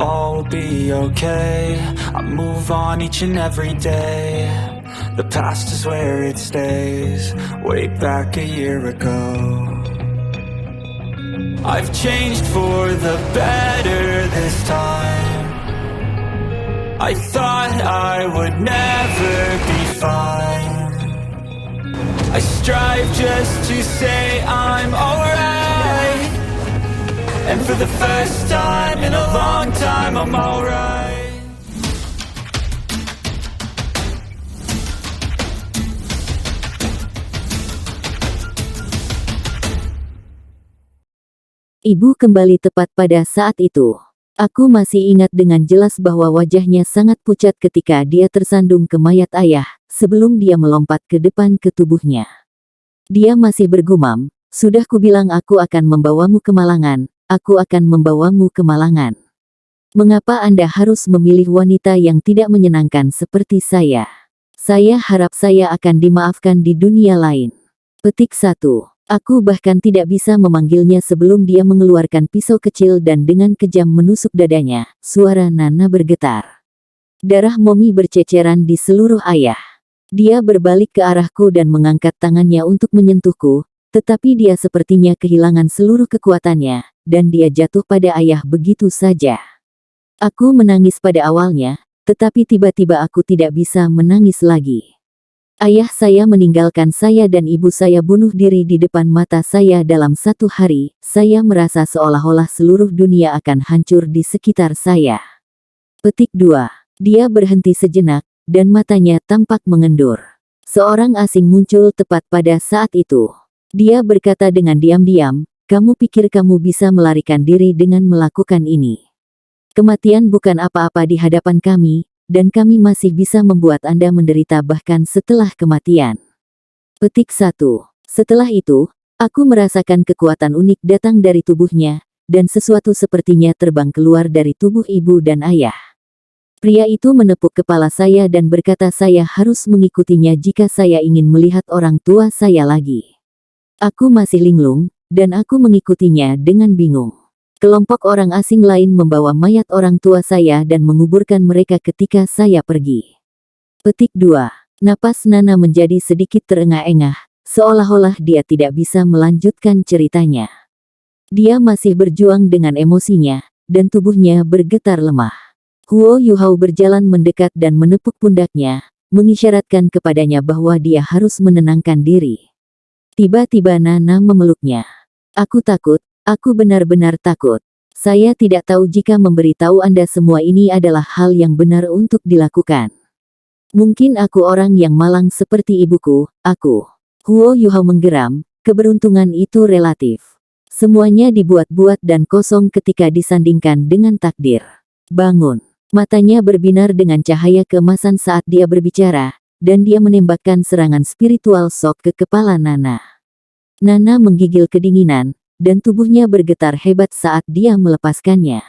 all will be okay. I move on each and every day. The past is where it stays. Way back a year ago, I've changed for the better this time. I thought I would never be fine. I strive just to say I'm alright, and for the first time in a long time I'm alright. Ibu kembali tepat pada saat itu. Aku masih ingat dengan jelas bahwa wajahnya sangat pucat ketika dia tersandung ke mayat ayah, sebelum dia melompat ke depan ke tubuhnya. Dia masih bergumam, "Sudah kubilang aku akan membawamu ke Malangan, aku akan membawamu ke Malangan. Mengapa Anda harus memilih wanita yang tidak menyenangkan seperti saya? Saya harap saya akan dimaafkan di dunia lain." Petik 1. Aku bahkan tidak bisa memanggilnya sebelum dia mengeluarkan pisau kecil dan dengan kejam menusuk dadanya. Suara Nana bergetar. Darah Momi berceceran di seluruh ayah. Dia berbalik ke arahku dan mengangkat tangannya untuk menyentuhku, tetapi dia sepertinya kehilangan seluruh kekuatannya, dan dia jatuh pada ayah begitu saja. Aku menangis pada awalnya, tetapi tiba-tiba aku tidak bisa menangis lagi. Ayah saya meninggalkan saya dan ibu saya bunuh diri di depan mata saya dalam satu hari. Saya merasa seolah-olah seluruh dunia akan hancur di sekitar saya. Petik 2. Dia berhenti sejenak, dan matanya tampak mengendur. Seorang asing muncul tepat pada saat itu. Dia berkata dengan diam-diam, "Kamu pikir kamu bisa melarikan diri dengan melakukan ini? Kematian bukan apa-apa di hadapan kami, dan kami masih bisa membuat Anda menderita bahkan setelah kematian." Petik 1. Setelah itu, aku merasakan kekuatan unik datang dari tubuhnya, dan sesuatu sepertinya terbang keluar dari tubuh ibu dan ayah. Pria itu menepuk kepala saya dan berkata saya harus mengikutinya jika saya ingin melihat orang tua saya lagi. Aku masih linglung, dan aku mengikutinya dengan bingung. Kelompok orang asing lain membawa mayat orang tua saya dan menguburkan mereka ketika saya pergi. Petik 2. Napas Nana menjadi sedikit terengah-engah, seolah-olah dia tidak bisa melanjutkan ceritanya. Dia masih berjuang dengan emosinya, dan tubuhnya bergetar lemah. Huo Yuhao berjalan mendekat dan menepuk pundaknya, mengisyaratkan kepadanya bahwa dia harus menenangkan diri. Tiba-tiba Nana memeluknya. "Aku takut. Aku benar-benar takut. Saya tidak tahu jika memberitahu Anda semua ini adalah hal yang benar untuk dilakukan. Mungkin aku orang yang malang seperti ibuku, aku." Huo Yuhao menggeram, keberuntungan itu relatif. Semuanya dibuat-buat dan kosong ketika disandingkan dengan takdir. Bangun. Matanya berbinar dengan cahaya keemasan saat dia berbicara, dan dia menembakkan serangan spiritual shock ke kepala Nana. Nana menggigil kedinginan, dan tubuhnya bergetar hebat saat dia melepaskannya.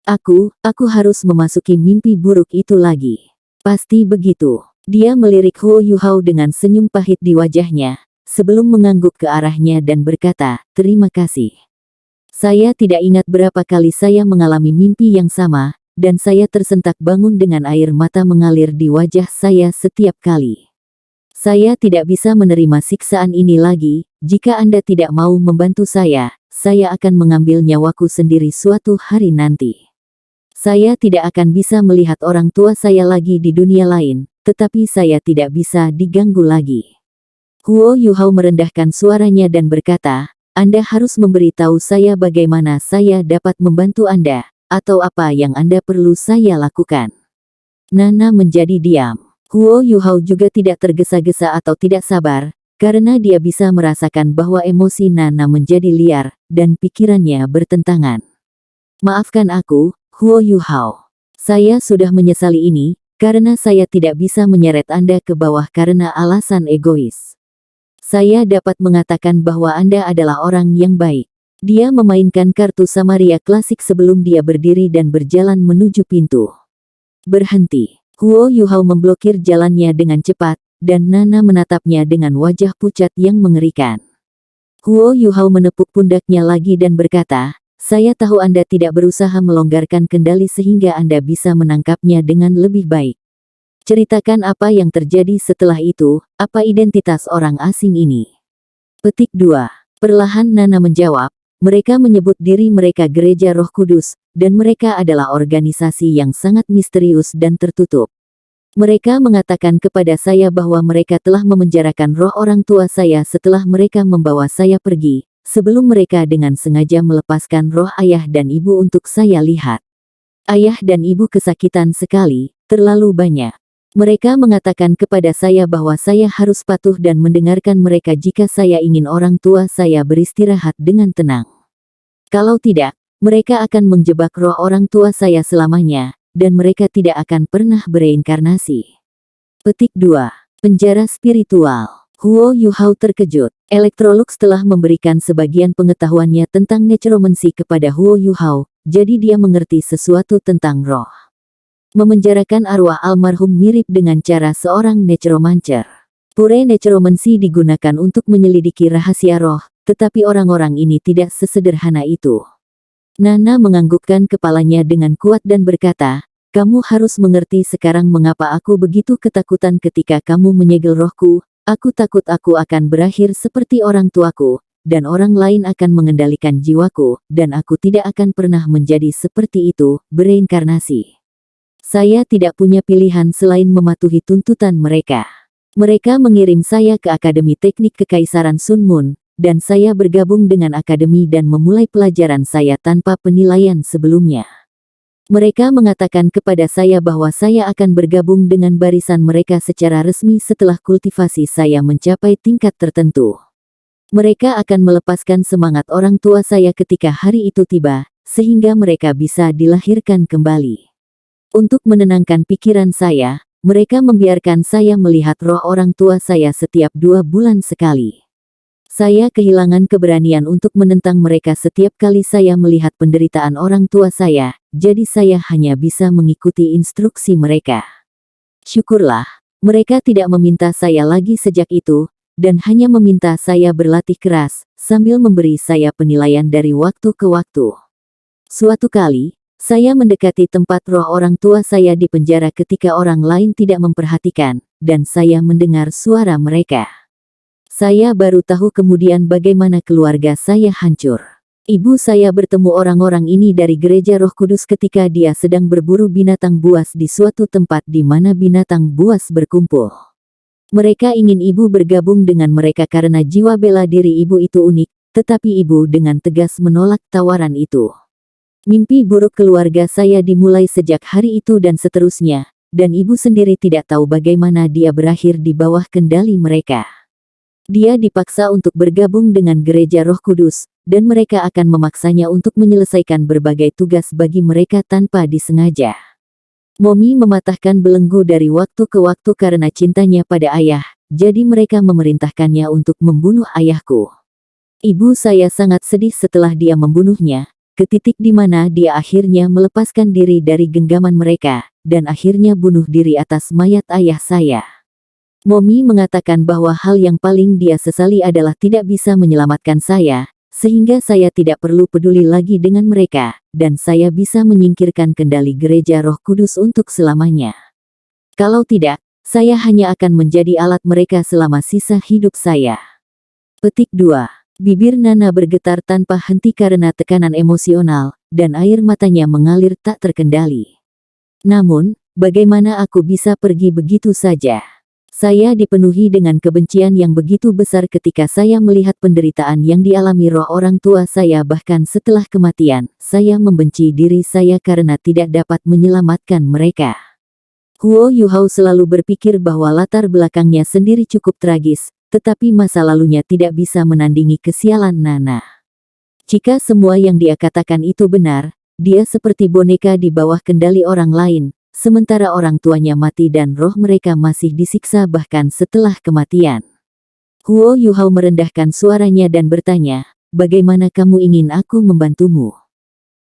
Aku harus memasuki mimpi buruk itu lagi. Pasti begitu. Dia melirik Huo Yuhao dengan senyum pahit di wajahnya, sebelum mengangguk ke arahnya dan berkata, "Terima kasih. Saya tidak ingat berapa kali saya mengalami mimpi yang sama, dan saya tersentak bangun dengan air mata mengalir di wajah saya setiap kali. Saya tidak bisa menerima siksaan ini lagi. Jika Anda tidak mau membantu saya akan mengambil nyawaku sendiri suatu hari nanti. Saya tidak akan bisa melihat orang tua saya lagi di dunia lain, tetapi saya tidak bisa diganggu lagi." Huo Yuhao merendahkan suaranya dan berkata, "Anda harus memberitahu saya bagaimana saya dapat membantu Anda, atau apa yang Anda perlu saya lakukan." Nana menjadi diam. Huo Yuhao juga tidak tergesa-gesa atau tidak sabar, karena dia bisa merasakan bahwa emosi Nana menjadi liar, dan pikirannya bertentangan. "Maafkan aku, Huo Yuhao. Saya sudah menyesali ini, karena saya tidak bisa menyeret Anda ke bawah karena alasan egois. Saya dapat mengatakan bahwa Anda adalah orang yang baik." Dia memainkan kartu Samaria klasik sebelum dia berdiri dan berjalan menuju pintu. "Berhenti." Huo Yuhao memblokir jalannya dengan cepat, dan Nana menatapnya dengan wajah pucat yang mengerikan. Huo Yuhao menepuk pundaknya lagi dan berkata, Saya tahu Anda tidak berusaha melonggarkan kendali sehingga Anda bisa menangkapnya dengan lebih baik. Ceritakan apa yang terjadi setelah itu, apa identitas orang asing ini? Petik 2. Perlahan Nana menjawab, mereka menyebut diri mereka Gereja Roh Kudus, dan mereka adalah organisasi yang sangat misterius dan tertutup. Mereka mengatakan kepada saya bahwa mereka telah memenjarakan roh orang tua saya setelah mereka membawa saya pergi, sebelum mereka dengan sengaja melepaskan roh ayah dan ibu untuk saya lihat. Ayah dan ibu kesakitan sekali, terlalu banyak. Mereka mengatakan kepada saya bahwa saya harus patuh dan mendengarkan mereka jika saya ingin orang tua saya beristirahat dengan tenang. Kalau tidak, mereka akan menjebak roh orang tua saya selamanya, dan mereka tidak akan pernah bereinkarnasi. Petik 2. Penjara spiritual. Huo Yuhao terkejut. Electrolux telah memberikan sebagian pengetahuannya tentang necromancy kepada Huo Yuhao, jadi dia mengerti sesuatu tentang roh. Memenjarakan arwah almarhum mirip dengan cara seorang necromancer. Pure necromancy digunakan untuk menyelidiki rahasia roh, tetapi orang-orang ini tidak sesederhana itu. Nana menganggukkan kepalanya dengan kuat dan berkata, kamu harus mengerti sekarang mengapa aku begitu ketakutan ketika kamu menyegel rohku. Aku takut aku akan berakhir seperti orang tuaku, dan orang lain akan mengendalikan jiwaku, dan aku tidak akan pernah menjadi seperti itu, bereinkarnasi. Saya tidak punya pilihan selain mematuhi tuntutan mereka. Mereka mengirim saya ke Akademi Teknik Kekaisaran Sun Moon, dan saya bergabung dengan akademi dan memulai pelajaran saya tanpa penilaian sebelumnya. Mereka mengatakan kepada saya bahwa saya akan bergabung dengan barisan mereka secara resmi setelah kultivasi saya mencapai tingkat tertentu. Mereka akan melepaskan semangat orang tua saya ketika hari itu tiba, sehingga mereka bisa dilahirkan kembali. Untuk menenangkan pikiran saya, mereka membiarkan saya melihat roh orang tua saya setiap 2 bulan sekali. Saya kehilangan keberanian untuk menentang mereka setiap kali saya melihat penderitaan orang tua saya, jadi saya hanya bisa mengikuti instruksi mereka. Syukurlah, mereka tidak meminta saya lagi sejak itu, dan hanya meminta saya berlatih keras, sambil memberi saya penilaian dari waktu ke waktu. Suatu kali, saya mendekati tempat roh orang tua saya di penjara ketika orang lain tidak memperhatikan, dan saya mendengar suara mereka. Saya baru tahu kemudian bagaimana keluarga saya hancur. Ibu saya bertemu orang-orang ini dari Gereja Roh Kudus ketika dia sedang berburu binatang buas di suatu tempat di mana binatang buas berkumpul. Mereka ingin ibu bergabung dengan mereka karena jiwa bela diri ibu itu unik, tetapi ibu dengan tegas menolak tawaran itu. Mimpi buruk keluarga saya dimulai sejak hari itu dan seterusnya, dan ibu sendiri tidak tahu bagaimana dia berakhir di bawah kendali mereka. Dia dipaksa untuk bergabung dengan Gereja Roh Kudus, dan mereka akan memaksanya untuk menyelesaikan berbagai tugas bagi mereka tanpa disengaja. Momi mematahkan belenggu dari waktu ke waktu karena cintanya pada ayah, jadi mereka memerintahkannya untuk membunuh ayahku. Ibu saya sangat sedih setelah dia membunuhnya, ke titik di mana dia akhirnya melepaskan diri dari genggaman mereka, dan akhirnya bunuh diri atas mayat ayah saya. Momi mengatakan bahwa hal yang paling dia sesali adalah tidak bisa menyelamatkan saya, sehingga saya tidak perlu peduli lagi dengan mereka, dan saya bisa menyingkirkan kendali Gereja Roh Kudus untuk selamanya. Kalau tidak, saya hanya akan menjadi alat mereka selama sisa hidup saya. Petik 2. Bibir Nana bergetar tanpa henti karena tekanan emosional, dan air matanya mengalir tak terkendali. Namun, bagaimana aku bisa pergi begitu saja? Saya dipenuhi dengan kebencian yang begitu besar ketika saya melihat penderitaan yang dialami roh orang tua saya bahkan setelah kematian, saya membenci diri saya karena tidak dapat menyelamatkan mereka. Huo Yuhao selalu berpikir bahwa latar belakangnya sendiri cukup tragis, tetapi masa lalunya tidak bisa menandingi kesialan Nana. Jika semua yang dia katakan itu benar, dia seperti boneka di bawah kendali orang lain, sementara orang tuanya mati dan roh mereka masih disiksa bahkan setelah kematian. Huo Yuhao merendahkan suaranya dan bertanya, bagaimana kamu ingin aku membantumu?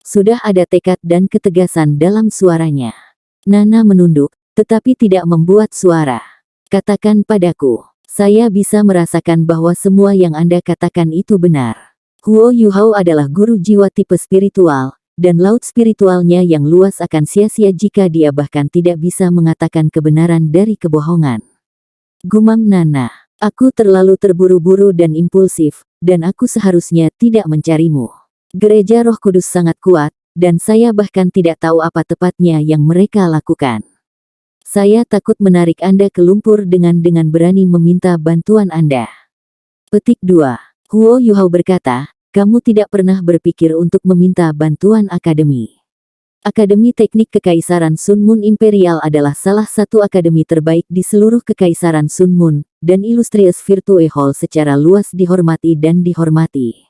Sudah ada tekad dan ketegasan dalam suaranya. Nana menunduk, tetapi tidak membuat suara. Katakan padaku. Saya bisa merasakan bahwa semua yang Anda katakan itu benar. Huo Yuhao adalah guru jiwa tipe spiritual, dan laut spiritualnya yang luas akan sia-sia jika dia bahkan tidak bisa mengatakan kebenaran dari kebohongan. Gumam Nana, aku terlalu terburu-buru dan impulsif, dan aku seharusnya tidak mencarimu. Gereja Roh Kudus sangat kuat, dan saya bahkan tidak tahu apa tepatnya yang mereka lakukan. Saya takut menarik Anda ke lumpur dengan berani meminta bantuan Anda. Petik 2. Huo Yuhao berkata, kamu tidak pernah berpikir untuk meminta bantuan akademi. Akademi Teknik Kekaisaran Sun Moon Imperial adalah salah satu akademi terbaik di seluruh Kekaisaran Sun Moon, dan Illustrious Virtue Hall secara luas dihormati dan dihormati.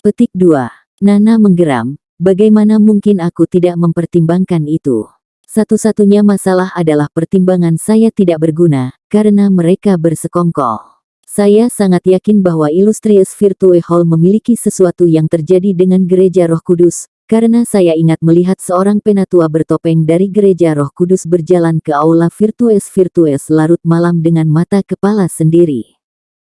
Petik 2. Nana menggeram, bagaimana mungkin aku tidak mempertimbangkan itu? Satu-satunya masalah adalah pertimbangan saya tidak berguna, karena mereka bersekongkol. Saya sangat yakin bahwa Illustrious Virtue Hall memiliki sesuatu yang terjadi dengan Gereja Roh Kudus, karena saya ingat melihat seorang penatua bertopeng dari Gereja Roh Kudus berjalan ke Aula Virtues larut malam dengan mata kepala sendiri.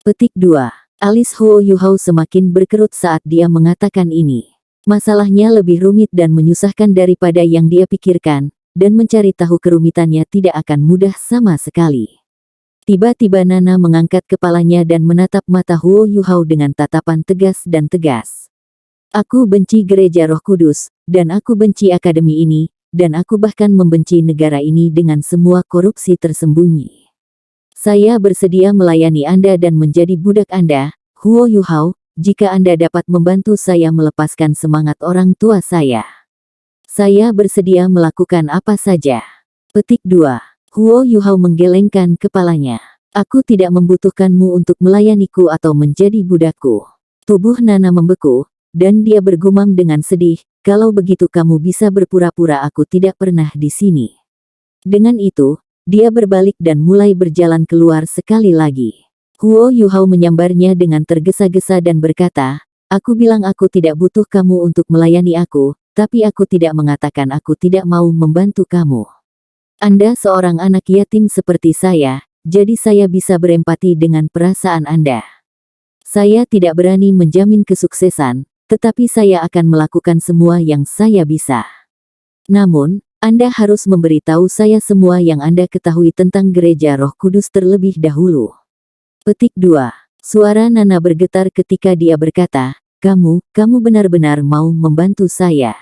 Petik 2. Alis Huo Yuhao semakin berkerut saat dia mengatakan ini. Masalahnya lebih rumit dan menyusahkan daripada yang dia pikirkan, dan mencari tahu kerumitannya tidak akan mudah sama sekali. Tiba-tiba Nana mengangkat kepalanya dan menatap mata Huo Yuhao dengan tatapan tegas dan tegas. Aku benci Gereja Roh Kudus, dan aku benci akademi ini, dan aku bahkan membenci negara ini dengan semua korupsi tersembunyi. Saya bersedia melayani Anda dan menjadi budak Anda, Huo Yuhao, jika Anda dapat membantu saya melepaskan semangat orang tua saya. Saya bersedia melakukan apa saja. Petik 2. Huo Yuhao menggelengkan kepalanya. Aku tidak membutuhkanmu untuk melayaniku atau menjadi budakku. Tubuh Nana membeku, dan dia bergumam dengan sedih, kalau begitu kamu bisa berpura-pura aku tidak pernah di sini. Dengan itu, dia berbalik dan mulai berjalan keluar sekali lagi. Huo Yuhao menyambarnya dengan tergesa-gesa dan berkata, aku bilang aku tidak butuh kamu untuk melayani aku, tapi aku tidak mengatakan aku tidak mau membantu kamu. Anda seorang anak yatim seperti saya, jadi saya bisa berempati dengan perasaan Anda. Saya tidak berani menjamin kesuksesan, tetapi saya akan melakukan semua yang saya bisa. Namun, Anda harus memberitahu saya semua yang Anda ketahui tentang Gereja Roh Kudus terlebih dahulu. Petik 2. Suara Nana bergetar ketika dia berkata, kamu benar-benar mau membantu saya.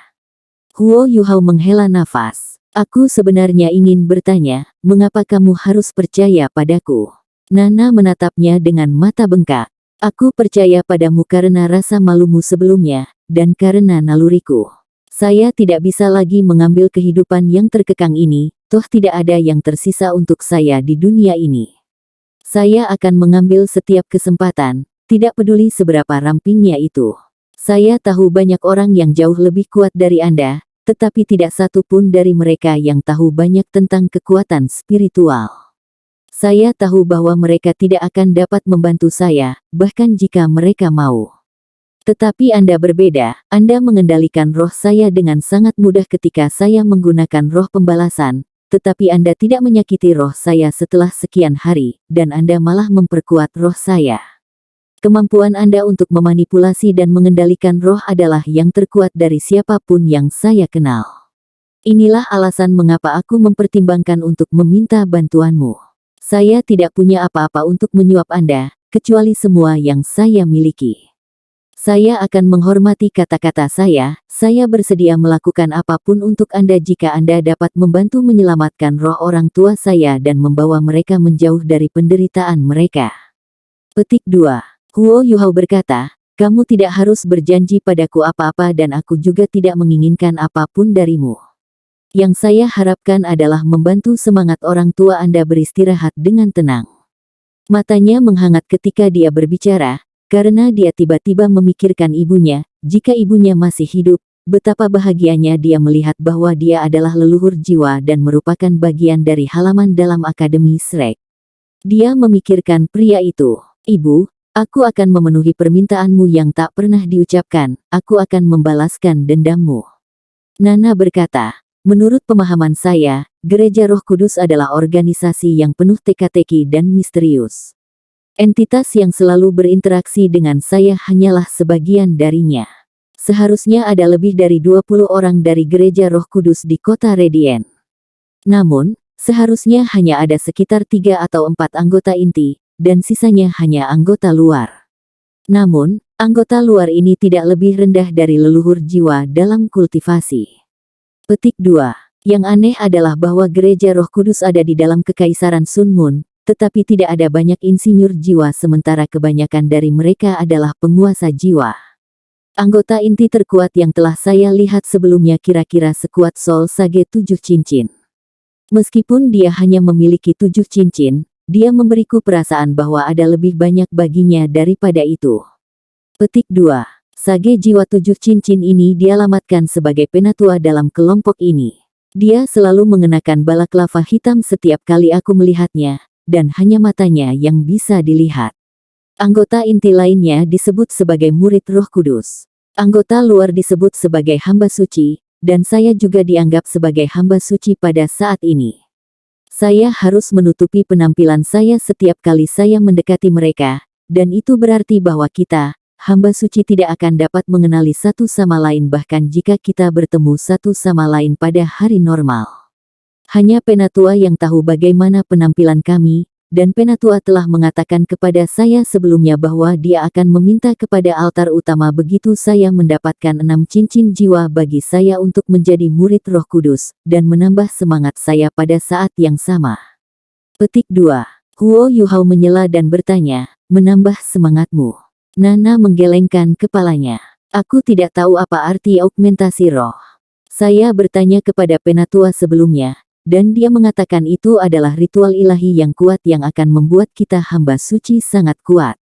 Huo Yuhao menghela nafas. Aku sebenarnya ingin bertanya, mengapa kamu harus percaya padaku? Nana menatapnya dengan mata bengkak. Aku percaya padamu karena rasa malumu sebelumnya, dan karena naluriku. Saya tidak bisa lagi mengambil kehidupan yang terkekang ini, toh tidak ada yang tersisa untuk saya di dunia ini. Saya akan mengambil setiap kesempatan, tidak peduli seberapa rampingnya itu. Saya tahu banyak orang yang jauh lebih kuat dari Anda, tetapi tidak satu pun dari mereka yang tahu banyak tentang kekuatan spiritual. Saya tahu bahwa mereka tidak akan dapat membantu saya, bahkan jika mereka mau. Tetapi Anda berbeda, Anda mengendalikan roh saya dengan sangat mudah ketika saya menggunakan roh pembalasan, tetapi Anda tidak menyakiti roh saya setelah sekian hari, dan Anda malah memperkuat roh saya. Kemampuan Anda untuk memanipulasi dan mengendalikan roh adalah yang terkuat dari siapapun yang saya kenal. Inilah alasan mengapa aku mempertimbangkan untuk meminta bantuanmu. Saya tidak punya apa-apa untuk menyuap Anda, kecuali semua yang saya miliki. Saya akan menghormati kata-kata saya bersedia melakukan apapun untuk Anda jika Anda dapat membantu menyelamatkan roh orang tua saya dan membawa mereka menjauh dari penderitaan mereka. Petik 2. Huo Yuhao berkata, kamu tidak harus berjanji padaku apa-apa dan aku juga tidak menginginkan apapun darimu. Yang saya harapkan adalah membantu semangat orang tua Anda beristirahat dengan tenang. Matanya menghangat ketika dia berbicara, karena dia tiba-tiba memikirkan ibunya, jika ibunya masih hidup, betapa bahagianya dia melihat bahwa dia adalah leluhur jiwa dan merupakan bagian dari halaman dalam Akademi Shrek. Dia memikirkan pria itu, Ibu, aku akan memenuhi permintaanmu yang tak pernah diucapkan, aku akan membalaskan dendammu. Nana berkata, menurut pemahaman saya, Gereja Roh Kudus adalah organisasi yang penuh teka-teki dan misterius. Entitas yang selalu berinteraksi dengan saya hanyalah sebagian darinya. Seharusnya ada lebih dari 20 orang dari Gereja Roh Kudus di kota Radiant. Namun, seharusnya hanya ada sekitar 3 atau 4 anggota inti, dan sisanya hanya anggota luar. Namun, anggota luar ini tidak lebih rendah dari leluhur jiwa dalam kultivasi. Petik 2. Yang aneh adalah bahwa Gereja Roh Kudus ada di dalam Kekaisaran Sun Moon, tetapi tidak ada banyak insinyur jiwa sementara kebanyakan dari mereka adalah penguasa jiwa. Anggota inti terkuat yang telah saya lihat sebelumnya kira-kira sekuat Sol Sage 7 cincin. Meskipun dia hanya memiliki 7 cincin, dia memberiku perasaan bahwa ada lebih banyak baginya daripada itu. Petik 2. Sage jiwa 7 cincin ini dialamatkan sebagai penatua dalam kelompok ini. Dia selalu mengenakan balaklava hitam setiap kali aku melihatnya, dan hanya matanya yang bisa dilihat. Anggota inti lainnya disebut sebagai murid Roh Kudus. Anggota luar disebut sebagai hamba suci, dan saya juga dianggap sebagai hamba suci pada saat ini. Saya harus menutupi penampilan saya setiap kali saya mendekati mereka, dan itu berarti bahwa kita, hamba suci tidak akan dapat mengenali satu sama lain bahkan jika kita bertemu satu sama lain pada hari normal. Hanya penatua yang tahu bagaimana penampilan kami, dan penatua telah mengatakan kepada saya sebelumnya bahwa dia akan meminta kepada altar utama begitu saya mendapatkan 6 cincin jiwa bagi saya untuk menjadi murid Roh Kudus, dan menambah semangat saya pada saat yang sama. Petik 2. Huo Yuhao menyela dan bertanya, menambah semangatmu. Nana menggelengkan kepalanya. Aku tidak tahu apa arti augmentasi roh. Saya bertanya kepada penatua sebelumnya, dan dia mengatakan itu adalah ritual ilahi yang kuat yang akan membuat kita hamba suci sangat kuat.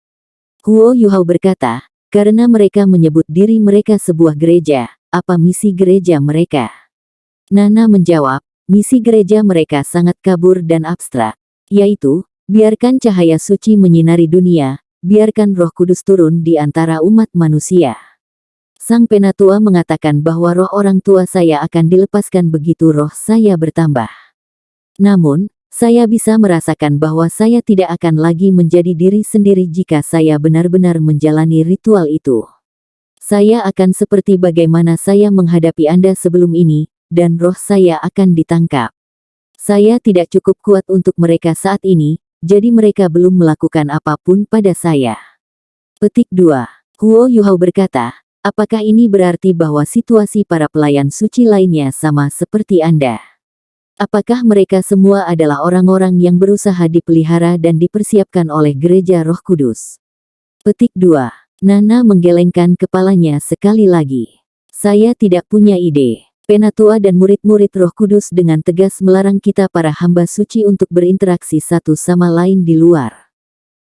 Huo Yuhao berkata, karena mereka menyebut diri mereka sebuah gereja, apa misi gereja mereka? Nana menjawab, misi gereja mereka sangat kabur dan abstrak, yaitu, biarkan cahaya suci menyinari dunia, biarkan Roh Kudus turun di antara umat manusia. Sang penatua mengatakan bahwa roh orang tua saya akan dilepaskan begitu roh saya bertambah. Namun, saya bisa merasakan bahwa saya tidak akan lagi menjadi diri sendiri jika saya benar-benar menjalani ritual itu. Saya akan seperti bagaimana saya menghadapi Anda sebelum ini, dan roh saya akan ditangkap. Saya tidak cukup kuat untuk mereka saat ini, jadi mereka belum melakukan apapun pada saya. Petik 2. Huo Yuhao berkata, apakah ini berarti bahwa situasi para pelayan suci lainnya sama seperti Anda? Apakah mereka semua adalah orang-orang yang berusaha dipelihara dan dipersiapkan oleh Gereja Roh Kudus? Petik 2. Nana menggelengkan kepalanya sekali lagi. Saya tidak punya ide. Penatua dan murid-murid Roh Kudus dengan tegas melarang kita para hamba suci untuk berinteraksi satu sama lain di luar.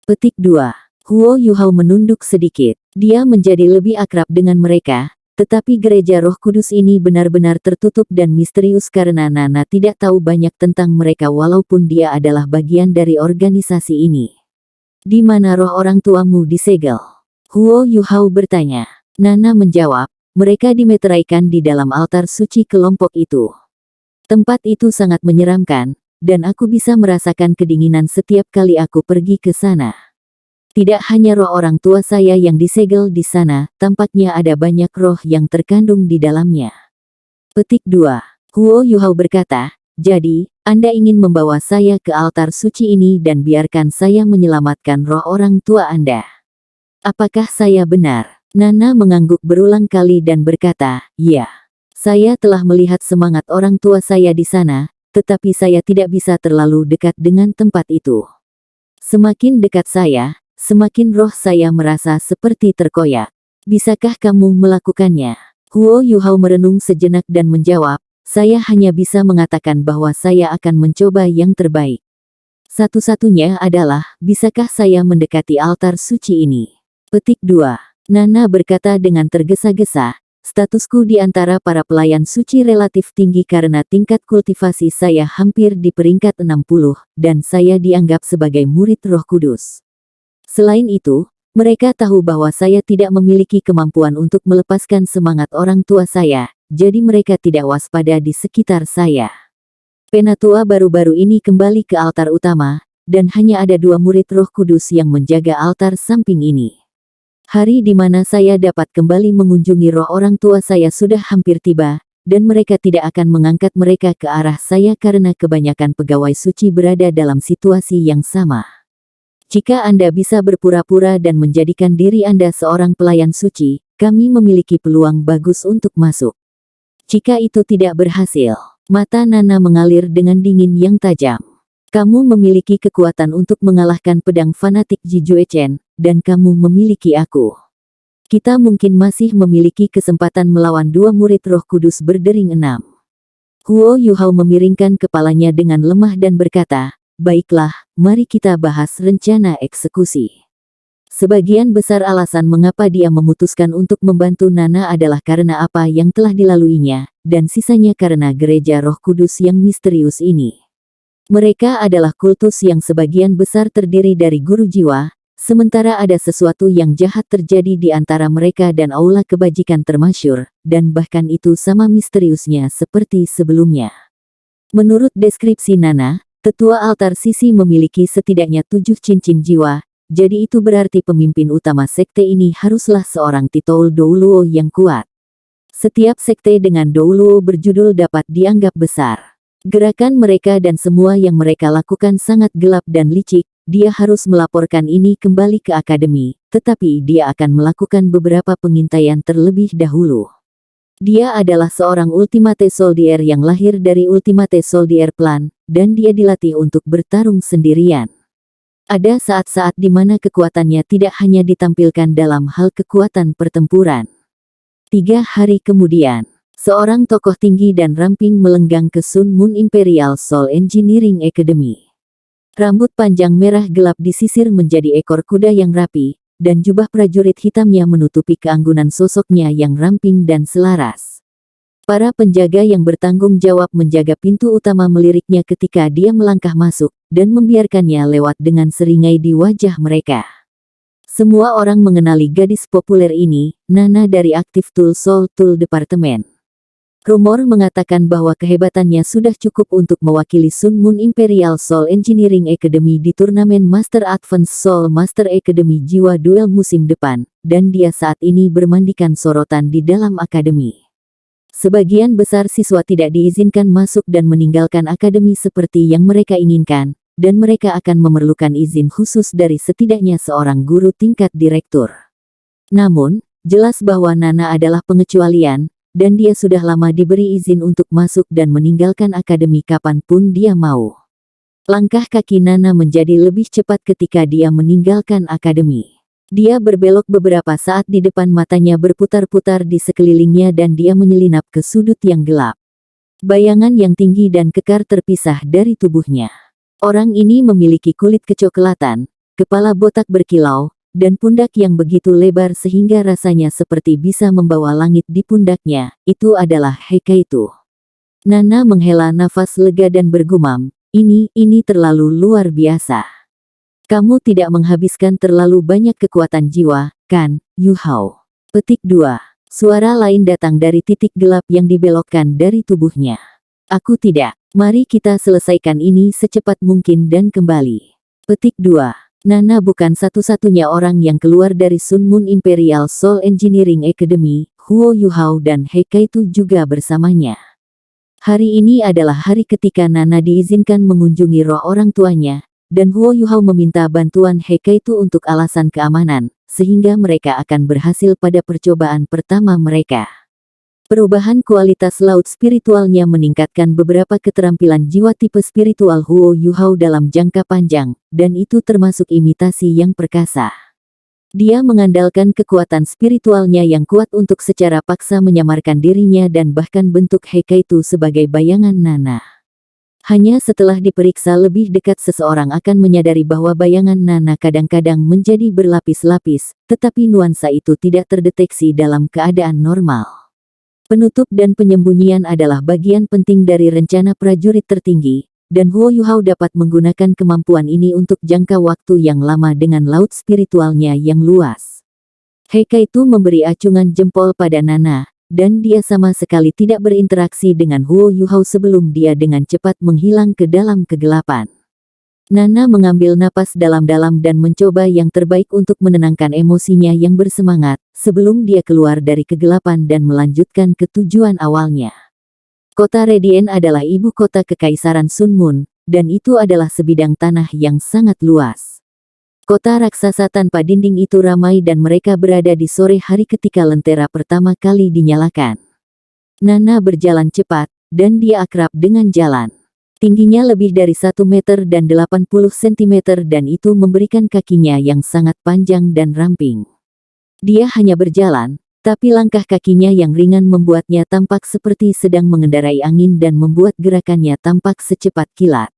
Petik 2. Huo Yuhao menunduk sedikit. Dia menjadi lebih akrab dengan mereka, tetapi Gereja Roh Kudus ini benar-benar tertutup dan misterius karena Nana tidak tahu banyak tentang mereka walaupun dia adalah bagian dari organisasi ini. Di mana roh orang tuamu disegel? Huo Yuhao bertanya. Nana menjawab, mereka dimeteraikan di dalam altar suci kelompok itu. Tempat itu sangat menyeramkan, dan aku bisa merasakan kedinginan setiap kali aku pergi ke sana. Tidak hanya roh orang tua saya yang disegel di sana, tampaknya ada banyak roh yang terkandung di dalamnya. Petik 2. Huo Yuhao berkata, jadi, Anda ingin membawa saya ke altar suci ini dan biarkan saya menyelamatkan roh orang tua Anda. Apakah saya benar? Nana mengangguk berulang kali dan berkata, ya. Saya telah melihat semangat orang tua saya di sana, tetapi saya tidak bisa terlalu dekat dengan tempat itu. Semakin dekat saya, semakin roh saya merasa seperti terkoyak. Bisakah kamu melakukannya? Huo Yuhao merenung sejenak dan menjawab, saya hanya bisa mengatakan bahwa saya akan mencoba yang terbaik. Satu-satunya adalah, bisakah saya mendekati altar suci ini? Petik 2. Nana berkata dengan tergesa-gesa, statusku di antara para pelayan suci relatif tinggi karena tingkat kultivasi saya hampir di peringkat 60, dan saya dianggap sebagai murid Roh Kudus. Selain itu, mereka tahu bahwa saya tidak memiliki kemampuan untuk melepaskan semangat orang tua saya, jadi mereka tidak waspada di sekitar saya. Penatua baru-baru ini kembali ke altar utama, dan hanya ada 2 murid Roh Kudus yang menjaga altar samping ini. Hari di mana saya dapat kembali mengunjungi roh orang tua saya sudah hampir tiba, dan mereka tidak akan mengangkat mereka ke arah saya karena kebanyakan pegawai suci berada dalam situasi yang sama. Jika Anda bisa berpura-pura dan menjadikan diri Anda seorang pelayan suci, kami memiliki peluang bagus untuk masuk. Jika itu tidak berhasil, mata Nana mengalir dengan dingin yang tajam. Kamu memiliki kekuatan untuk mengalahkan pedang fanatik Ji Juechen, dan kamu memiliki aku. Kita mungkin masih memiliki kesempatan melawan 2 murid Roh Kudus berdering 6. Huo Yuhao memiringkan kepalanya dengan lemah dan berkata, "Baiklah, mari kita bahas rencana eksekusi." Sebagian besar alasan mengapa dia memutuskan untuk membantu Nana adalah karena apa yang telah dilaluinya, dan sisanya karena gereja Roh Kudus yang misterius ini. Mereka adalah kultus yang sebagian besar terdiri dari guru jiwa, sementara ada sesuatu yang jahat terjadi di antara mereka dan aula kebajikan termasyur, dan bahkan itu sama misteriusnya seperti sebelumnya. Menurut deskripsi Nana, tetua altar Sisi memiliki setidaknya 7 cincin jiwa, jadi itu berarti pemimpin utama sekte ini haruslah seorang Titoul Douluo yang kuat. Setiap sekte dengan Douluo berjudul dapat dianggap besar. Gerakan mereka dan semua yang mereka lakukan sangat gelap dan licik. Dia harus melaporkan ini kembali ke akademi, tetapi dia akan melakukan beberapa pengintaian terlebih dahulu. Dia adalah seorang Ultimate Soldier yang lahir dari Ultimate Soldier Plan, dan dia dilatih untuk bertarung sendirian. Ada saat-saat di mana kekuatannya tidak hanya ditampilkan dalam hal kekuatan pertempuran. 3 hari kemudian, seorang tokoh tinggi dan ramping melenggang ke Sun Moon Imperial Soul Engineering Academy. Rambut panjang merah gelap disisir menjadi ekor kuda yang rapi, dan jubah prajurit hitamnya menutupi keanggunan sosoknya yang ramping dan selaras. Para penjaga yang bertanggung jawab menjaga pintu utama meliriknya ketika dia melangkah masuk, dan membiarkannya lewat dengan seringai di wajah mereka. Semua orang mengenali gadis populer ini, Nana dari Active Tool Soul Tool Department. Rumor mengatakan bahwa kehebatannya sudah cukup untuk mewakili Sun Moon Imperial Soul Engineering Academy di turnamen Master Advance Soul Master Academy Jiwa Duel musim depan, dan dia saat ini bermandikan sorotan di dalam akademi. Sebagian besar siswa tidak diizinkan masuk dan meninggalkan akademi seperti yang mereka inginkan, dan mereka akan memerlukan izin khusus dari setidaknya seorang guru tingkat direktur. Namun, jelas bahwa Nana adalah pengecualian, dan dia sudah lama diberi izin untuk masuk dan meninggalkan akademi kapanpun dia mau. Langkah kaki Nana menjadi lebih cepat ketika dia meninggalkan akademi. Dia berbelok beberapa saat di depan matanya berputar-putar di sekelilingnya dan dia menyelinap ke sudut yang gelap. Bayangan yang tinggi dan kekar terpisah dari tubuhnya. Orang ini memiliki kulit kecoklatan, kepala botak berkilau, dan pundak yang begitu lebar sehingga rasanya seperti bisa membawa langit di pundaknya. Itu adalah Heikaitu. Nana menghela nafas lega dan bergumam, ini terlalu luar biasa. Kamu tidak menghabiskan terlalu banyak kekuatan jiwa, kan, Yuhao? Petik 2. Suara lain datang dari titik gelap yang dibelokkan dari tubuhnya. Aku tidak. Mari kita selesaikan ini secepat mungkin dan kembali. Petik 2. Nana bukan satu-satunya orang yang keluar dari Sun Moon Imperial Soul Engineering Academy, Huo Yuhao dan Heikaitu juga bersamanya. Hari ini adalah hari ketika Nana diizinkan mengunjungi roh orang tuanya, dan Huo Yuhao meminta bantuan Heikaitu untuk alasan keamanan, sehingga mereka akan berhasil pada percobaan pertama mereka. Perubahan kualitas laut spiritualnya meningkatkan beberapa keterampilan jiwa tipe spiritual Huo Yuhao dalam jangka panjang, dan itu termasuk imitasi yang perkasa. Dia mengandalkan kekuatan spiritualnya yang kuat untuk secara paksa menyamarkan dirinya dan bahkan bentuk Heikaitu sebagai bayangan Nana. Hanya setelah diperiksa lebih dekat seseorang akan menyadari bahwa bayangan Nana kadang-kadang menjadi berlapis-lapis, tetapi nuansa itu tidak terdeteksi dalam keadaan normal. Penutup dan penyembunyian adalah bagian penting dari rencana prajurit tertinggi, dan Huo Yuhao dapat menggunakan kemampuan ini untuk jangka waktu yang lama dengan laut spiritualnya yang luas. Heikaitu memberi acungan jempol pada Nana, dan dia sama sekali tidak berinteraksi dengan Huo Yuhao sebelum dia dengan cepat menghilang ke dalam kegelapan. Nana mengambil napas dalam-dalam dan mencoba yang terbaik untuk menenangkan emosinya yang bersemangat, sebelum dia keluar dari kegelapan dan melanjutkan ke tujuan awalnya. Kota Radiant adalah ibu kota Kekaisaran Sun Moon, dan itu adalah sebidang tanah yang sangat luas. Kota raksasa tanpa dinding itu ramai dan mereka berada di sore hari ketika lentera pertama kali dinyalakan. Nana berjalan cepat, dan dia akrab dengan jalan. Tingginya lebih dari 1 meter dan 80 cm dan itu memberikan kakinya yang sangat panjang dan ramping. Dia hanya berjalan, tapi langkah kakinya yang ringan membuatnya tampak seperti sedang mengendarai angin dan membuat gerakannya tampak secepat kilat.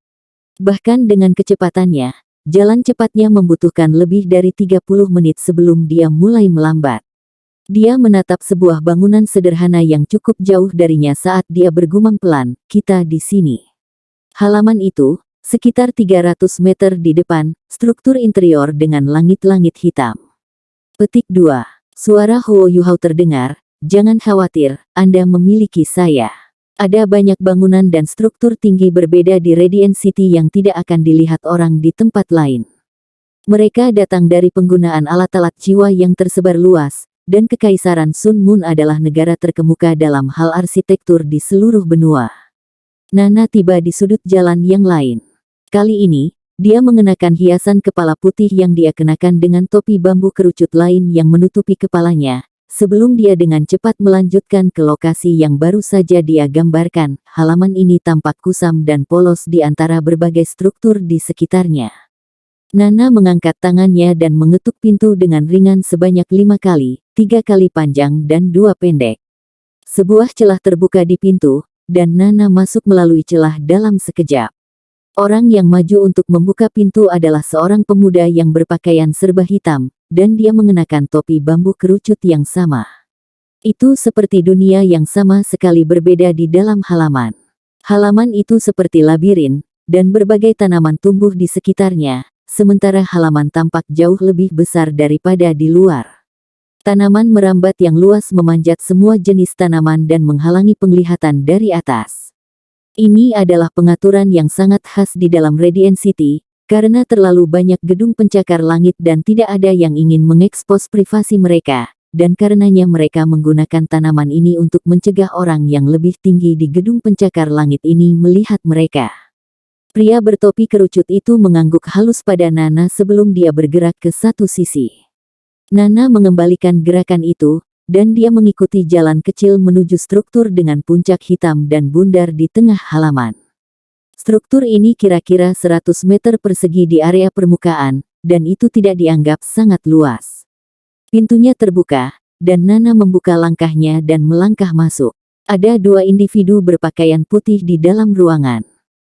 Bahkan dengan kecepatannya, jalan cepatnya membutuhkan lebih dari 30 menit sebelum dia mulai melambat. Dia menatap sebuah bangunan sederhana yang cukup jauh darinya saat dia bergumam pelan, "Kita di sini." Halaman itu, sekitar 300 meter di depan, struktur interior dengan langit-langit hitam. Petik 2. Suara Huo Yuhao terdengar, "Jangan khawatir, Anda memiliki saya." Ada banyak bangunan dan struktur tinggi berbeda di Radiant City yang tidak akan dilihat orang di tempat lain. Mereka datang dari penggunaan alat-alat jiwa yang tersebar luas, dan Kekaisaran Sun Moon adalah negara terkemuka dalam hal arsitektur di seluruh benua. Nana tiba di sudut jalan yang lain. Kali ini, dia mengenakan hiasan kepala putih yang dia kenakan dengan topi bambu kerucut lain yang menutupi kepalanya, sebelum dia dengan cepat melanjutkan ke lokasi yang baru saja dia gambarkan. Halaman ini tampak kusam dan polos di antara berbagai struktur di sekitarnya. Nana mengangkat tangannya dan mengetuk pintu dengan ringan sebanyak 5 kali, 3 kali panjang dan 2 pendek. Sebuah celah terbuka di pintu, dan Nana masuk melalui celah dalam sekejap. Orang yang maju untuk membuka pintu adalah seorang pemuda yang berpakaian serba hitam, dan dia mengenakan topi bambu kerucut yang sama. Itu seperti dunia yang sama sekali berbeda di dalam halaman. Halaman itu seperti labirin, dan berbagai tanaman tumbuh di sekitarnya, sementara halaman tampak jauh lebih besar daripada di luar. Tanaman merambat yang luas memanjat semua jenis tanaman dan menghalangi penglihatan dari atas. Ini adalah pengaturan yang sangat khas di dalam Radiant City, karena terlalu banyak gedung pencakar langit dan tidak ada yang ingin mengekspos privasi mereka, dan karenanya mereka menggunakan tanaman ini untuk mencegah orang yang lebih tinggi di gedung pencakar langit ini melihat mereka. Pria bertopi kerucut itu mengangguk halus pada Nana sebelum dia bergerak ke satu sisi. Nana mengembalikan gerakan itu, dan dia mengikuti jalan kecil menuju struktur dengan puncak hitam dan bundar di tengah halaman. Struktur ini kira-kira 100 meter persegi di area permukaan, dan itu tidak dianggap sangat luas. Pintunya terbuka, dan Nana membuka langkahnya dan melangkah masuk. Ada 2 individu berpakaian putih di dalam ruangan.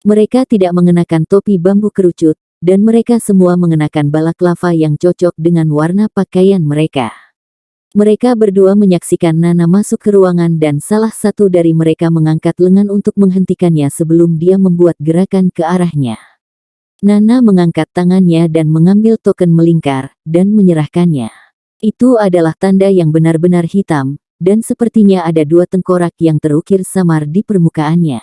Mereka tidak mengenakan topi bambu kerucut, dan mereka semua mengenakan balaklava yang cocok dengan warna pakaian mereka. Mereka berdua menyaksikan Nana masuk ke ruangan dan salah satu dari mereka mengangkat lengan untuk menghentikannya sebelum dia membuat gerakan ke arahnya. Nana mengangkat tangannya dan mengambil token melingkar, dan menyerahkannya. Itu adalah tanda yang benar-benar hitam, dan sepertinya ada 2 tengkorak yang terukir samar di permukaannya.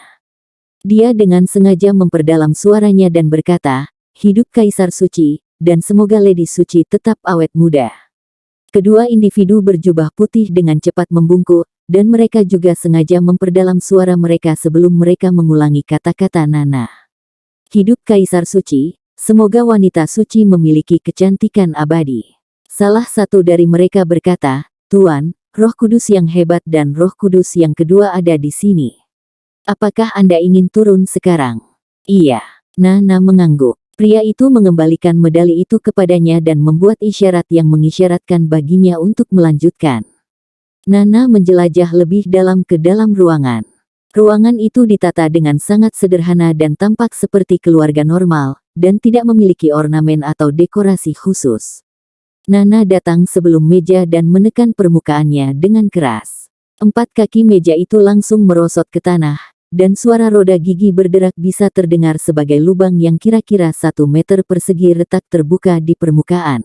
Dia dengan sengaja memperdalam suaranya dan berkata, "Hidup Kaisar Suci, dan semoga Lady Suci tetap awet muda." Kedua individu berjubah putih dengan cepat membungkuk, dan mereka juga sengaja memperdalam suara mereka sebelum mereka mengulangi kata-kata Nana. "Hidup Kaisar Suci, semoga wanita suci memiliki kecantikan abadi." Salah satu dari mereka berkata, "Tuan, Roh Kudus yang hebat dan Roh Kudus yang kedua ada di sini. Apakah Anda ingin turun sekarang?" "Iya." Nana mengangguk. Pria itu mengembalikan medali itu kepadanya dan membuat isyarat yang mengisyaratkan baginya untuk melanjutkan. Nana menjelajah lebih dalam ke dalam ruangan. Ruangan itu ditata dengan sangat sederhana dan tampak seperti keluarga normal, dan tidak memiliki ornamen atau dekorasi khusus. Nana datang sebelum meja dan menekan permukaannya dengan keras. 4 kaki meja itu langsung merosot ke tanah, dan suara roda gigi berderak bisa terdengar sebagai lubang yang kira-kira 1 meter persegi retak terbuka di permukaan.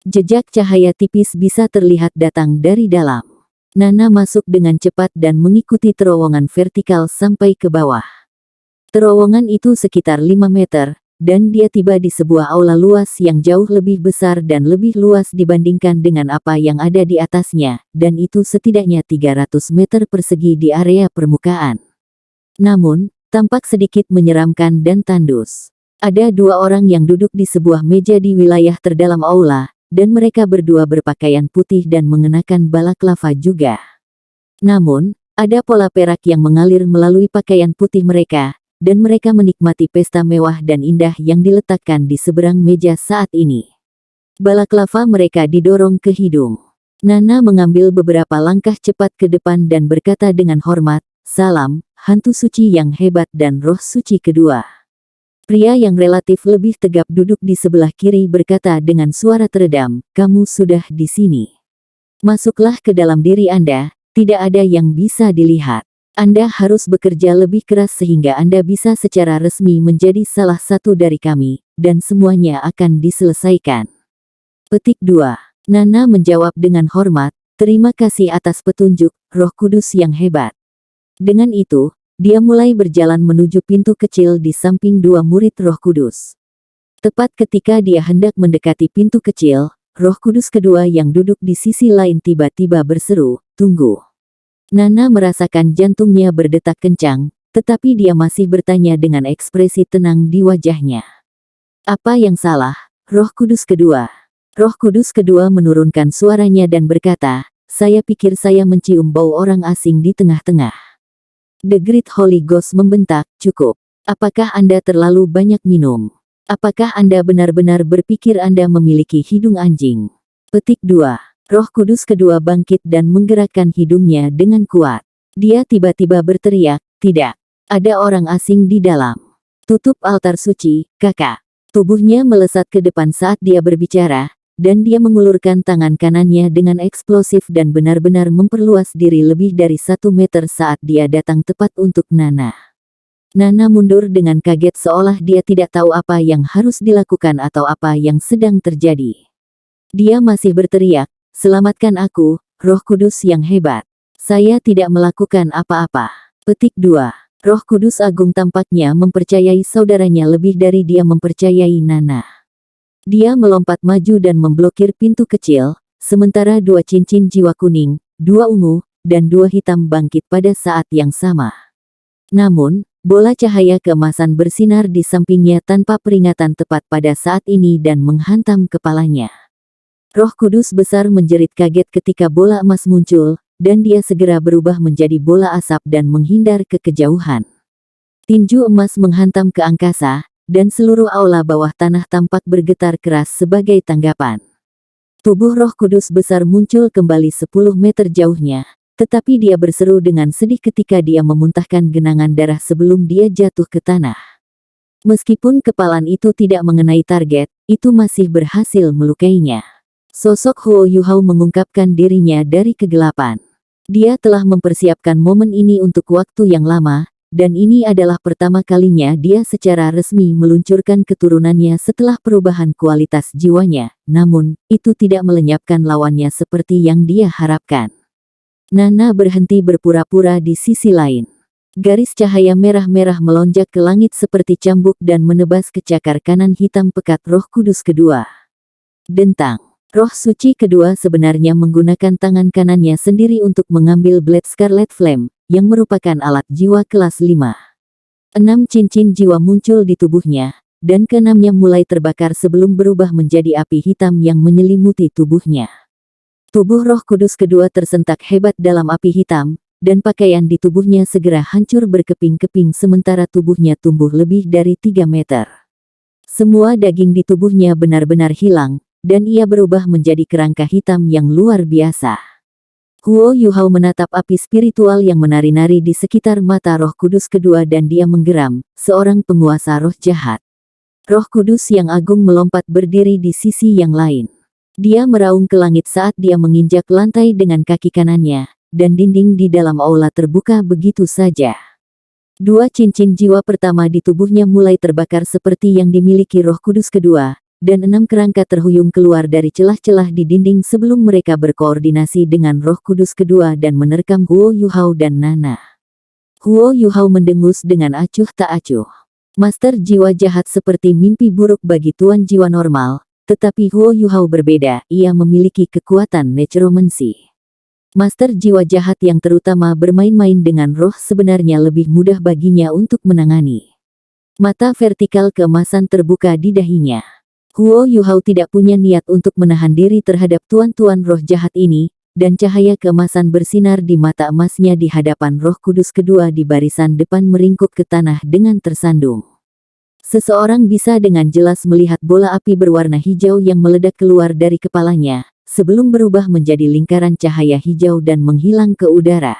Jejak cahaya tipis bisa terlihat datang dari dalam. Nana masuk dengan cepat dan mengikuti terowongan vertikal sampai ke bawah. Terowongan itu sekitar 5 meter, dan dia tiba di sebuah aula luas yang jauh lebih besar dan lebih luas dibandingkan dengan apa yang ada di atasnya, dan itu setidaknya 300 meter persegi di area permukaan. Namun, tampak sedikit menyeramkan dan tandus. Ada dua orang yang duduk di sebuah meja di wilayah terdalam aula, dan mereka berdua berpakaian putih dan mengenakan balaklava juga. Namun, ada pola perak yang mengalir melalui pakaian putih mereka, dan mereka menikmati pesta mewah dan indah yang diletakkan di seberang meja saat ini. Balaklava mereka didorong ke hidung. Nana mengambil beberapa langkah cepat ke depan dan berkata dengan hormat, "Salam, hantu suci yang hebat dan roh suci kedua." Pria yang relatif lebih tegap duduk di sebelah kiri berkata dengan suara teredam, "Kamu sudah di sini. Masuklah ke dalam diri Anda, tidak ada yang bisa dilihat. Anda harus bekerja lebih keras sehingga Anda bisa secara resmi menjadi salah satu dari kami, dan semuanya akan diselesaikan." Petik 2. Nana menjawab dengan hormat, "Terima kasih atas petunjuk, Roh Kudus yang hebat." Dengan itu, dia mulai berjalan menuju pintu kecil di samping dua murid Roh Kudus. Tepat ketika dia hendak mendekati pintu kecil, Roh Kudus kedua yang duduk di sisi lain tiba-tiba berseru, "Tunggu." Nana merasakan jantungnya berdetak kencang, tetapi dia masih bertanya dengan ekspresi tenang di wajahnya. "Apa yang salah, Roh Kudus kedua?" Roh Kudus kedua menurunkan suaranya dan berkata, "Saya pikir saya mencium bau orang asing di tengah-tengah." The Great Holy Ghost membentak, "Cukup. Apakah Anda terlalu banyak minum? Apakah Anda benar-benar berpikir Anda memiliki hidung anjing?" Petik 2. Roh Kudus kedua bangkit dan menggerakkan hidungnya dengan kuat. Dia tiba-tiba berteriak, "Tidak. Ada orang asing di dalam. Tutup altar suci, kakak." Tubuhnya melesat ke depan saat dia berbicara, dan dia mengulurkan tangan kanannya dengan eksplosif dan benar-benar memperluas diri lebih dari 1 meter saat dia datang tepat untuk Nana. Nana mundur dengan kaget seolah dia tidak tahu apa yang harus dilakukan atau apa yang sedang terjadi. Dia masih berteriak, "Selamatkan aku, Roh Kudus yang hebat. Saya tidak melakukan apa-apa." Petik 2. Roh Kudus Agung tampaknya mempercayai saudaranya lebih dari dia mempercayai Nana. Dia melompat maju dan memblokir pintu kecil, sementara dua cincin jiwa kuning, dua ungu, dan dua hitam bangkit pada saat yang sama. Namun, bola cahaya keemasan bersinar di sampingnya tanpa peringatan tepat pada saat ini dan menghantam kepalanya. Roh Kudus besar menjerit kaget ketika bola emas muncul, dan dia segera berubah menjadi bola asap dan menghindar ke kejauhan. Tinju emas menghantam ke angkasa, dan seluruh aula bawah tanah tampak bergetar keras sebagai tanggapan. Tubuh Roh Kudus besar muncul kembali 10 meter jauhnya, tetapi dia berseru dengan sedih ketika dia memuntahkan genangan darah sebelum dia jatuh ke tanah. Meskipun kepalan itu tidak mengenai target, itu masih berhasil melukainya. Sosok Huo Yuhao mengungkapkan dirinya dari kegelapan. Dia telah mempersiapkan momen ini untuk waktu yang lama, dan ini adalah pertama kalinya dia secara resmi meluncurkan keturunannya setelah perubahan kualitas jiwanya, namun, itu tidak melenyapkan lawannya seperti yang dia harapkan. Nana berhenti berpura-pura di sisi lain. Garis cahaya merah-merah melonjak ke langit seperti cambuk dan menebas ke cakar kanan hitam pekat Roh Kudus kedua. Dentang. Roh suci kedua sebenarnya menggunakan tangan kanannya sendiri untuk mengambil Blade Scarlet Flame, yang merupakan alat jiwa kelas 5. 6 cincin jiwa muncul di tubuhnya, dan keenamnya mulai terbakar sebelum berubah menjadi api hitam yang menyelimuti tubuhnya. Tubuh Roh Kudus kedua tersentak hebat dalam api hitam, dan pakaian di tubuhnya segera hancur berkeping-keping sementara tubuhnya tumbuh lebih dari 3 meter. Semua daging di tubuhnya benar-benar hilang, dan ia berubah menjadi kerangka hitam yang luar biasa. Huo Yuhao menatap api spiritual yang menari-nari di sekitar mata Roh Kudus kedua dan dia menggeram, seorang penguasa roh jahat. Roh Kudus yang agung melompat berdiri di sisi yang lain. Dia meraung ke langit saat dia menginjak lantai dengan kaki kanannya, dan dinding di dalam aula terbuka begitu saja. Dua cincin jiwa pertama di tubuhnya mulai terbakar seperti yang dimiliki Roh Kudus kedua, dan 6 kerangka terhuyung keluar dari celah-celah di dinding sebelum mereka berkoordinasi dengan Roh Kudus kedua dan menerkam Huo Yuhao dan Nana. Huo Yuhao mendengus dengan acuh tak acuh. Master jiwa jahat seperti mimpi buruk bagi tuan jiwa normal, tetapi Huo Yuhao berbeda, ia memiliki kekuatan necromancy. Master jiwa jahat yang terutama bermain-main dengan roh sebenarnya lebih mudah baginya untuk menangani. Mata vertikal keemasan terbuka di dahinya. Huo Yuhao tidak punya niat untuk menahan diri terhadap tuan-tuan roh jahat ini, dan cahaya keemasan bersinar di mata emasnya di hadapan Roh Kudus kedua di barisan depan meringkuk ke tanah dengan tersandung. Seseorang bisa dengan jelas melihat bola api berwarna hijau yang meledak keluar dari kepalanya, sebelum berubah menjadi lingkaran cahaya hijau dan menghilang ke udara.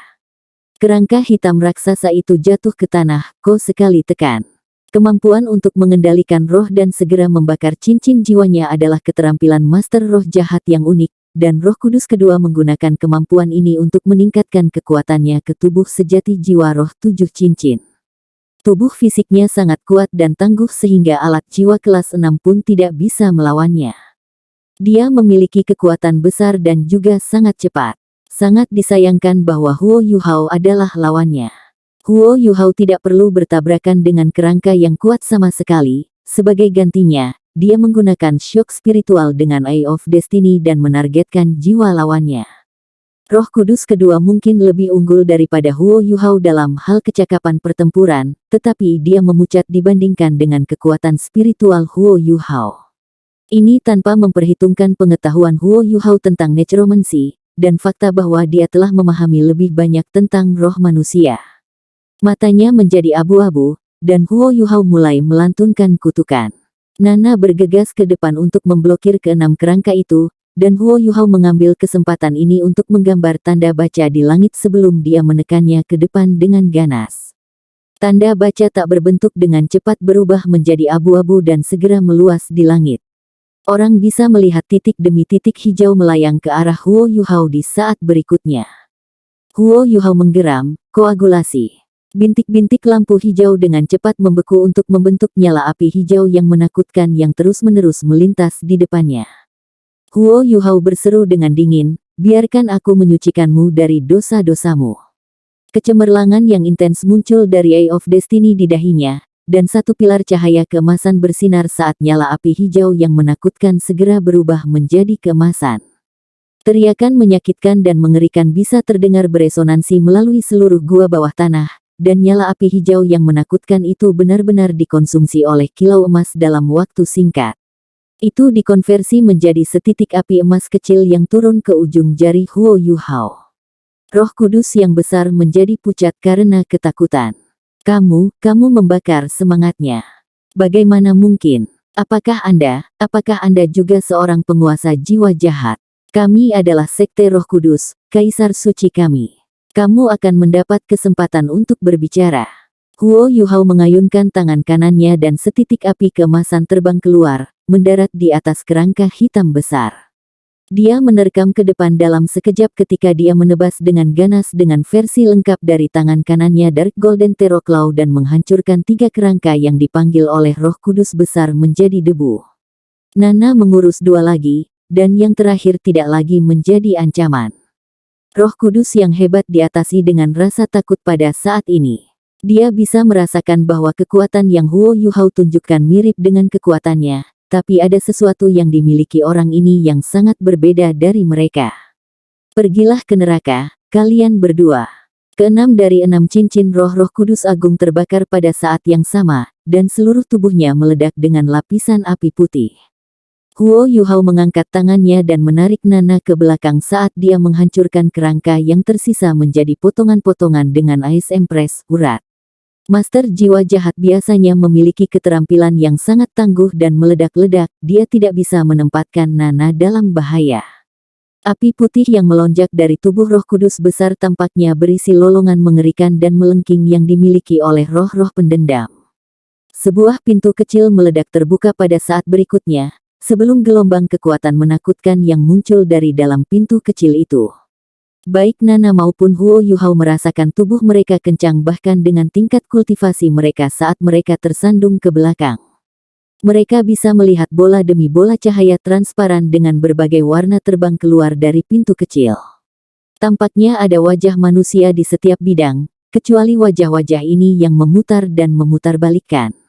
Kerangka hitam raksasa itu jatuh ke tanah, Ko sekali tekan. Kemampuan untuk mengendalikan roh dan segera membakar cincin jiwanya adalah keterampilan master roh jahat yang unik, dan Roh Kudus kedua menggunakan kemampuan ini untuk meningkatkan kekuatannya ke tubuh sejati jiwa roh 7 cincin. Tubuh fisiknya sangat kuat dan tangguh sehingga alat jiwa kelas 6 pun tidak bisa melawannya. Dia memiliki kekuatan besar dan juga sangat cepat. Sangat disayangkan bahwa Huo Yuhao adalah lawannya. Huo Yuhao tidak perlu bertabrakan dengan kerangka yang kuat sama sekali. Sebagai gantinya, dia menggunakan shock spiritual dengan Eye of Destiny dan menargetkan jiwa lawannya. Roh Kudus kedua mungkin lebih unggul daripada Huo Yuhao dalam hal kecakapan pertempuran, tetapi dia memucat dibandingkan dengan kekuatan spiritual Huo Yuhao. Ini tanpa memperhitungkan pengetahuan Huo Yuhao tentang necromancy, dan fakta bahwa dia telah memahami lebih banyak tentang roh manusia. Matanya menjadi abu-abu, dan Huo Yuhao mulai melantunkan kutukan. Nana bergegas ke depan untuk memblokir keenam kerangka itu, dan Huo Yuhao mengambil kesempatan ini untuk menggambar tanda baca di langit sebelum dia menekannya ke depan dengan ganas. Tanda baca tak berbentuk dengan cepat berubah menjadi abu-abu dan segera meluas di langit. Orang bisa melihat titik demi titik hijau melayang ke arah Huo Yuhao di saat berikutnya. Huo Yuhao menggeram, koagulasi. Bintik-bintik lampu hijau dengan cepat membeku untuk membentuk nyala api hijau yang menakutkan yang terus-menerus melintas di depannya. Huo Yuhao berseru dengan dingin, biarkan aku menyucikanmu dari dosa-dosamu. Kecemerlangan yang intens muncul dari Eye of Destiny di dahinya, dan satu pilar cahaya keemasan bersinar saat nyala api hijau yang menakutkan segera berubah menjadi keemasan. Teriakan menyakitkan dan mengerikan bisa terdengar beresonansi melalui seluruh gua bawah tanah, dan nyala api hijau yang menakutkan itu benar-benar dikonsumsi oleh kilau emas dalam waktu singkat. Itu dikonversi menjadi setitik api emas kecil yang turun ke ujung jari Huo Yuhao. Roh Kudus yang besar menjadi pucat karena ketakutan. Kamu membakar semangatnya. Bagaimana mungkin? Apakah Anda juga seorang penguasa jiwa jahat? Kami adalah Sekte Roh Kudus, Kaisar Suci kami. Kamu akan mendapat kesempatan untuk berbicara. Huo Yuhao mengayunkan tangan kanannya dan setitik api keemasan terbang keluar, mendarat di atas kerangka hitam besar. Dia menerkam ke depan dalam sekejap ketika dia menebas dengan ganas dengan versi lengkap dari tangan kanannya Dark Golden Terror Claw dan menghancurkan 3 kerangka yang dipanggil oleh Roh Kudus besar menjadi debu. Nana mengurus 2 lagi, dan yang terakhir tidak lagi menjadi ancaman. Roh Kudus yang hebat diatasi dengan rasa takut pada saat ini. Dia bisa merasakan bahwa kekuatan yang Huo Yuhao tunjukkan mirip dengan kekuatannya, tapi ada sesuatu yang dimiliki orang ini yang sangat berbeda dari mereka. Pergilah ke neraka, kalian berdua. Keenam dari 6 cincin roh-roh kudus agung terbakar pada saat yang sama, dan seluruh tubuhnya meledak dengan lapisan api putih. Huo Yuhao mengangkat tangannya dan menarik Nana ke belakang saat dia menghancurkan kerangka yang tersisa menjadi potongan-potongan dengan Ice Empress, urat. Master jiwa jahat biasanya memiliki keterampilan yang sangat tangguh dan meledak-ledak, dia tidak bisa menempatkan Nana dalam bahaya. Api putih yang melonjak dari tubuh roh kudus besar tampaknya berisi lolongan mengerikan dan melengking yang dimiliki oleh roh-roh pendendam. Sebuah pintu kecil meledak terbuka pada saat berikutnya, sebelum gelombang kekuatan menakutkan yang muncul dari dalam pintu kecil itu. Baik Nana maupun Huo Yuhao merasakan tubuh mereka kencang bahkan dengan tingkat kultivasi mereka saat mereka tersandung ke belakang. Mereka bisa melihat bola demi bola cahaya transparan dengan berbagai warna terbang keluar dari pintu kecil. Tampaknya ada wajah manusia di setiap bidang, kecuali wajah-wajah ini yang memutar dan memutarbalikkan.